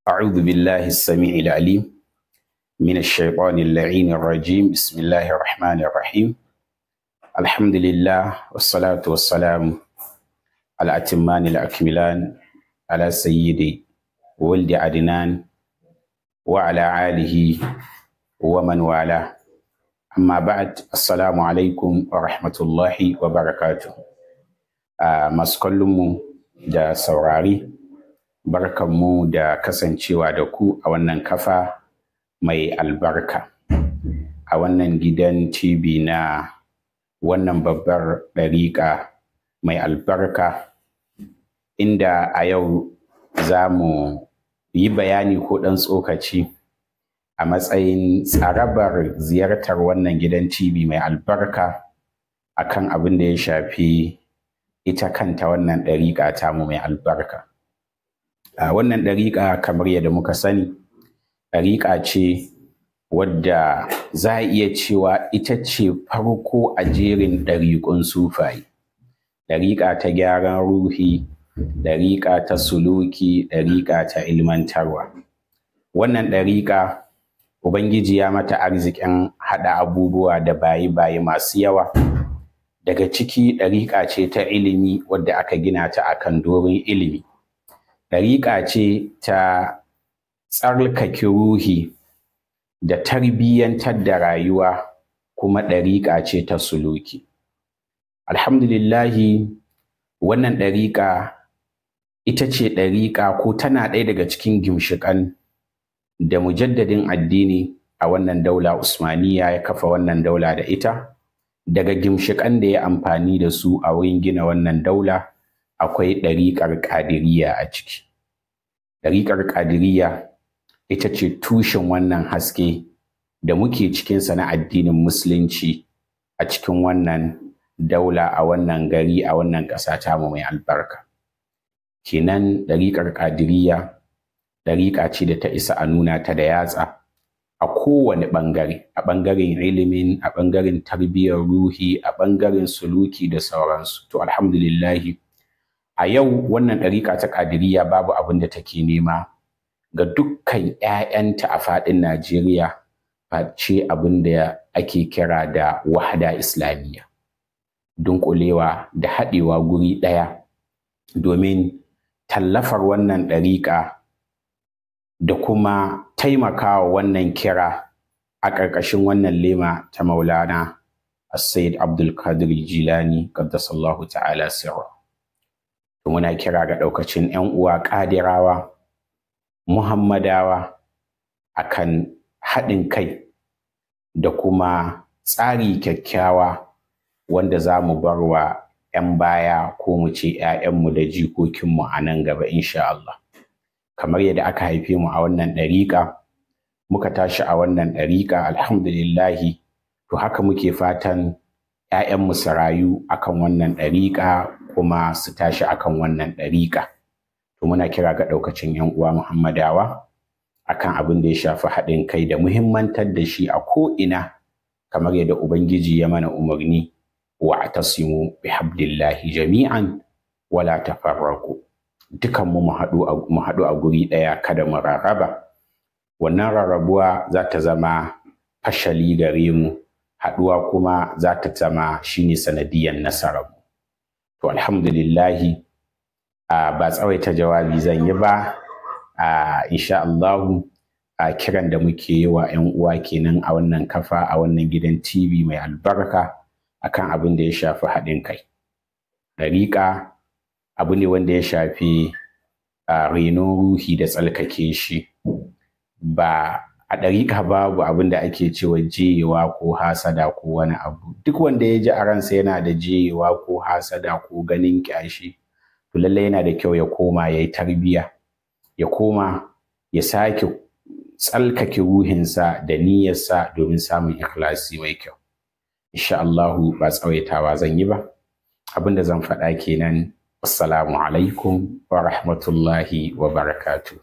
أعوذ بالله السميع العليم من الشيطان اللعين الرجيم. بسم الله الرحمن الرحيم. الحمد لله والصلاة والسلام على الأتمان الأكملان على سيدي ولد عدنان وعلى آله ومن والاه. أما بعد، السلام عليكم ورحمة الله وبركاته. masu kallonmu da saurari, barkanmu da kasancewa da ku a wannan kafa mai albarka, a wannan gidan TV na wannan babbar ɗariƙa mai albarka, inda a yau za mu yi bayani ko ɗan tsokaci a matsayin tsarabar ziyartar wannan gidan TV mai albarka akan abin da ya shafi ita kanta wannan ɗariƙa tamu mai albarka. Wannan ɗariƙa, kamar yadda muka sani, ɗariƙa ce wadda za a iya cewa ita ce farko a jerin ɗariƙun sufaye. Ɗariƙa ta gyaran ruhi, ɗariƙa ta suluki, ɗariƙa ta ilmantarwa. Wannan ɗariƙa Ubangiji ya mata arzikin haɗa abubuwa da baye-baye masu yawa. Daga ciki, ɗariƙa ce ta ilimi wadda aka gina ta akan doron ilimi. Ɗariƙa ce ta tsarkake ruhi da tarbiyyantar da rayuwa, kuma ɗariƙa ce ta suluki. Alhamdulillahi, wannan ɗariƙa ita ce ɗariƙa ko tana ɗaya daga cikin gimshiƙan da mujaddadin addini a wannan daula Usmaniyya ya kafa wannan daula da ita. Daga gimshiƙan da ya amfani da su a wurin gina wannan daula akwai ɗariƙar ƙadiriyya a ciki. Ɗariƙar ƙadiriyya ita ce tushen wannan haske da muke cikinsa na addinin musulunci a cikin wannan daula, a wannan gari, a wannan ƙasa tamu mai albarka. Kenan ɗariƙar ƙadiriyya ɗariƙa ce da ta isa a nuna ta da yatsa a kowane ɓangare, a ɓangaren ilimin, a ɓangaren tarbiyyar ruhi, a ɓangaren suluki da sauransu. To alhamdulillahi, a yau wannan ɗariƙa ta ƙadiriyya babu abin da take nema ga dukkan 'ya'yanta a faɗin Najeriya face abin da ake kira da wahada islamiyya, dunƙulewa da haɗewa guri ɗaya domin tallafar wannan ɗariƙa da kuma taimakawa wannan kira a ƙarƙashin wannan lema ta Maulana Sayyid Abdul Qadir Jilani qaddasallahu ta'ala sirra. Muna kira ga ɗaukacin 'yan uwa ƙadirawa, Muhammadawa akan haɗin kai da kuma tsari kyakkyawa wanda za mu bar wa 'yan baya, ko mu ce 'ya'yanmu da jikokinmu a nan gaba insha Allah. Kamar yadda aka haife mu a wannan ɗariƙa, muka tashi a wannan ɗariƙa, alhamdulillahi, to haka muke fatan 'ya'yanmu su rayu akan wannan ɗariƙa kuma su tashi akan wannan ɗariƙa. To muna kira ga ɗaukacin 'yan uwa Muhammadawa akan abin da ya shafi haɗin kai da muhimmantar da shi a ko'ina, kamar yadda Ubangiji ya mana umarni, wa'tasimu bihablillahi jami'an wala tafarraqu. Dukanmu mu haɗu a guri ɗaya, kada mu rarraba. Wannan rarrabuwa za ta zama fashali gare mu, haɗuwa kuma za ta zama shine sanadiyan nasararmu. To alhamdulillahi, ba tsawaita jawabi zan yi ba, insha Allahu, kiran da muke yi wa 'yan uwa kenan a wannan kafa, a wannan gidan TV mai albarka, akan abin da ya shafi haɗin kai. Ɗariƙa abu ne wanda ya shafi renon ruhi da tsalkake shi. Ba a ɗariƙa babu abin da ake cewa jeyewa ko hasada ko wani abu. Duk wanda ya ji a ransa yana da jeyewa ko hasada ko ganin ƙyashi, to lallai yana da kyau ya koma ya yi tarbiyya, ya koma ya sake tsalkake ruhinsa da niyyarsa domin samun ikhlasi mai kyau. Insha Allahu, ba tsawaitawa zan yi ba, abin da zan faɗa kenan. Assalamu alaikum wa rahmatullahi wa barakatuh.